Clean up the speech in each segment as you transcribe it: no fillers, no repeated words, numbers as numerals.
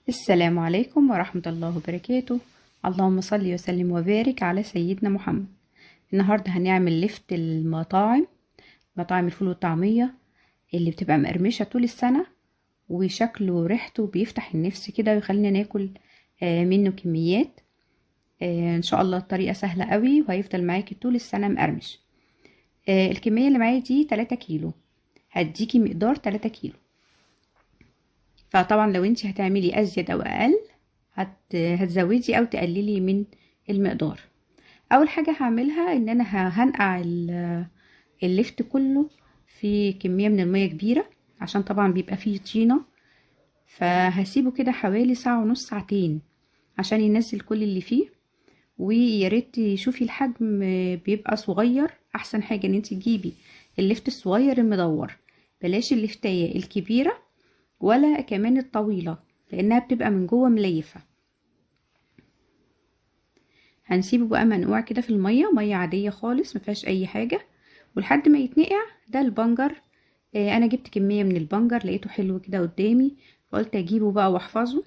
السلام عليكم ورحمة الله وبركاته. اللهم صل وسلم وبارك على سيدنا محمد. النهاردة هنعمل لفت المطاعم، مطاعم الفول والطعمية اللي بتبقى مقرمشة طول السنة، وشكله وريحته بيفتح النفس كده ويخلينا ناكل منه كميات. ان شاء الله الطريقة سهلة قوي وهيفضل معاكي طول السنة مقرمش. الكمية اللي معايا دي 3 كيلو، هديكي مقدار 3 كيلو. فطبعا لو انت هتعملي ازيد او اقل هتزودي او تقللي من المقدار. اول حاجة هعملها ان انا هنقع اللفت كله في كمية من المية كبيرة، عشان طبعا بيبقى فيه طينة. فهسيبه كده حوالي ساعة ونص ساعتين عشان ينزل كل اللي فيه. وياريت تشوفي الحجم بيبقى صغير، احسن حاجة ان انت تجيبي اللفت الصغير المدور، بلاش اللفتاية الكبيرة ولا كمان الطويلة لانها بتبقى من جوه مليفة. هنسيبه بقى منقوع كده في المية، مية عادية خالص مفيهاش اي حاجة، ولحد ما يتنقع. ده البنجر. انا جبت كمية من البنجر لقيته حلو كده قدامي، فقلت اجيبه بقى واحفظه.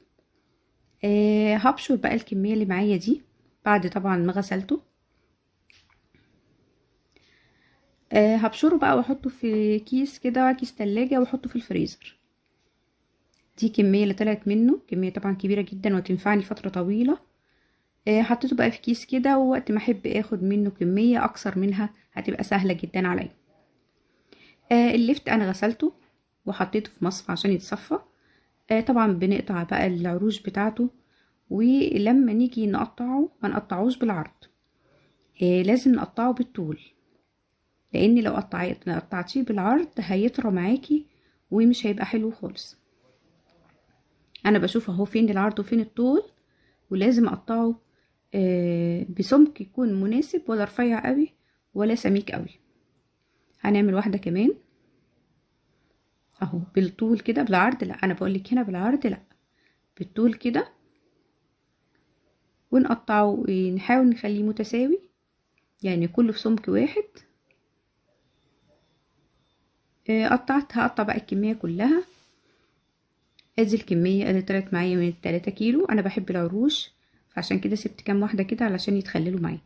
هبشر بقى الكمية اللي معايا دي بعد طبعا ما غسلته. هبشره بقى واحطه في كيس كده، كيس تلاجة، واحطه في الفريزر. دي كمية اللي طلعت منه، كمية طبعا كبيرة جدا وتنفعني فترة طويلة. حطيته بقى في كيس كده، ووقت ما احب اخد منه كمية اكثر منها هتبقى سهلة جدا عليا. اللفت انا غسلته وحطيته في مصفى عشان يتصفى. طبعا بنقطع بقى العروش بتاعته، ولما نيجي نقطعه ما نقطعوش بالعرض، لازم نقطعه بالطول، لان لو قطعتيه بالعرض هيطرى معاكي ومش هيبقى حلو خالص. انا بشوف اهو فين العرض وفين الطول، ولازم اقطعه بسمك يكون مناسب، ولا رفيع قوي ولا سميك قوي. هنعمل واحدة كمان اهو بالطول كده، بالعرض لا، انا بقولك هنا بالعرض لا، بالطول كده. ونقطعه، نحاول نخليه متساوي، يعني كله في سمك واحد. هقطع بقى الكمية كلها. ادي الكمية اللي طلعت معايا من 3 كيلو. انا بحب العروش، فعشان كده سبت كام واحدة كده علشان يتخللوا معايا.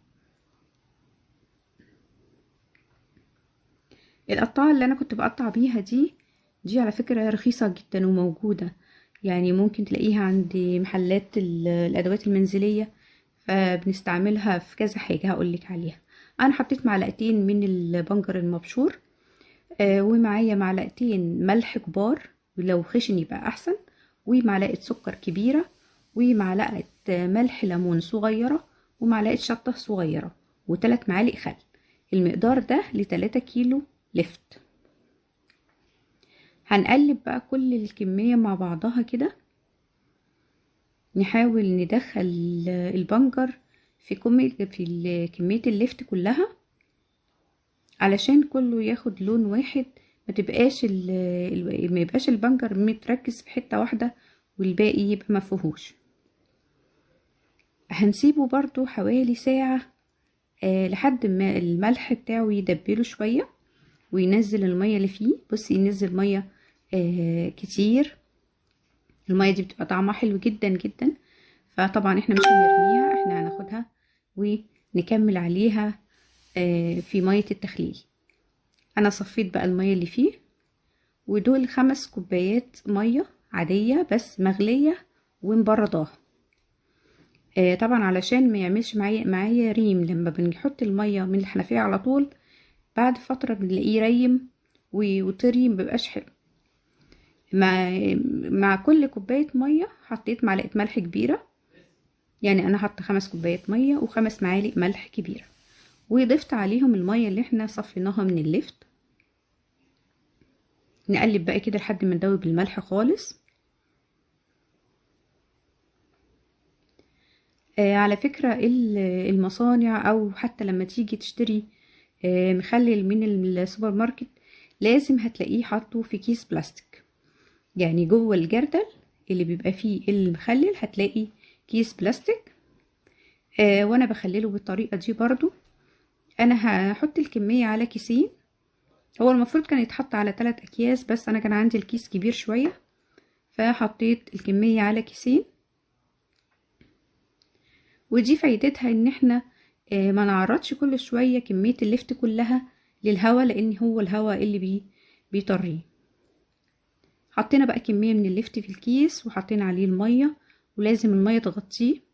القطاعة اللي انا كنت بقطع بيها دي على فكرة رخيصة جدا وموجودة، يعني ممكن تلاقيها عند محلات الادوات المنزلية، فبنستعملها في كذا حاجة هقولك عليها. انا حطيت معلقتين من البنجر المبشور، ومعايا معلقتين ملح كبار، ولو خشن يبقى احسن، ومعلقة سكر كبيرة، ومعلقة ملح ليمون صغيرة، ومعلقة شطة صغيرة، و3 معالق خل. المقدار ده ل3 كيلو لفت. هنقلب بقى كل الكمية مع بعضها كده، نحاول ندخل البنجر في كمية اللفت كلها علشان كله ياخد لون واحد، ما يبقاش البنجر متركز في حتة واحدة والباقي يبقى مفيهوش. هنسيبه برضو حوالي ساعة لحد ما الملح بتاعه يدبله شوية وينزل المية اللي فيه. بصي ينزل مية كتير، المية دي بتبقى طعمها حلو جدا جدا. فطبعا احنا مش هنرميها، احنا هناخدها ونكمل عليها في مية التخليل. انا صفيت بقى المية اللي فيه، ودول 5 كوبايات مية عادية بس مغلية ومبرداها. طبعا علشان ما يعملش معايا ريم لما بنحط المية من الحنفية على طول، بعد فترة بنلاقيه ريم وطري مبيبقاش حلو. مع كل كوباية مية حطيت معلقة ملح كبيرة، يعني انا حط 5 كوبايات مية و5 معالق ملح كبيرة، وضفت عليهم المية اللي احنا صفيناها من اللفت. نقلب بقى كده لحد ما ندوب الملح خالص. على فكرة المصانع او حتى لما تيجي تشتري مخلل من السوبر ماركت، لازم هتلاقيه حاطه في كيس بلاستيك، يعني جوه الجردل اللي بيبقى فيه المخلل هتلاقي كيس بلاستيك. وانا بخلله بالطريقة دي برضو. انا هحط الكمية على كيسين، هو المفروض كان يتحط على 3 اكياس، بس انا كان عندي الكيس كبير شوية فحطيت الكمية على كيسين. ودي فايدتها ان احنا ما نعرضش كل شوية كمية اللفت كلها للهواء، لان هو الهواء اللي بيطريه. حطينا بقى كمية من اللفت في الكيس وحطينا عليه المية، ولازم المية تغطيه.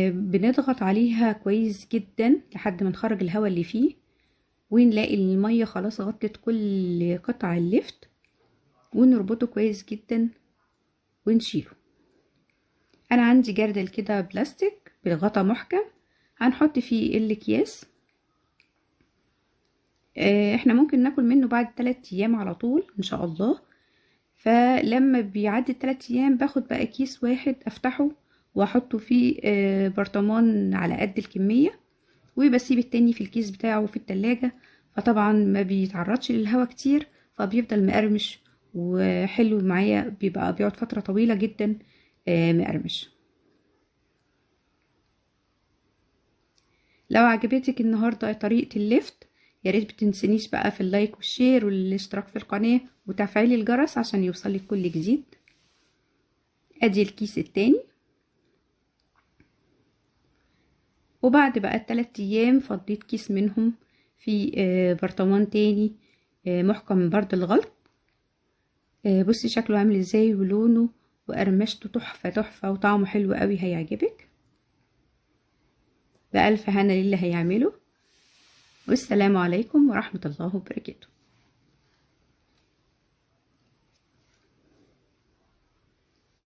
بنضغط عليها كويس جدا لحد ما نخرج الهواء اللي فيه، ونلاقي المية خلاص غطت كل قطع اللفت، ونربطه كويس جدا ونشيله. انا عندي جردل كده بلاستيك بغطا محكم، هنحط فيه الاكياس. احنا ممكن ناكل منه بعد 3 ايام على طول ان شاء الله. فلما بيعدي 3 ايام باخد بقى كيس واحد افتحه واحطه فيه برطمان على قد الكمية، وبسيب التاني في الكيس بتاعه في التلاجة. فطبعا ما بيتعرضش للهواء كتير، فبيفضل مقرمش وحلو معايا، بيقعد فترة طويلة جدا مقرمش. لو عجبتك النهاردة طريقة اللفت، يا ريت بتنسنيش بقى في اللايك والشير والاشتراك في القناة وتفعيل الجرس عشان يوصلك كل جديد. ادي الكيس التاني، وبعد بقى 3 ايام فضيت كيس منهم في برطمان تاني محكم برضه الغلق. بصي شكله عامل ازاي ولونه وقرمشته تحفة تحفة، وطعمه حلو قوي، هيعجبك. بألف هنا للي هيعمله. والسلام عليكم ورحمة الله وبركاته.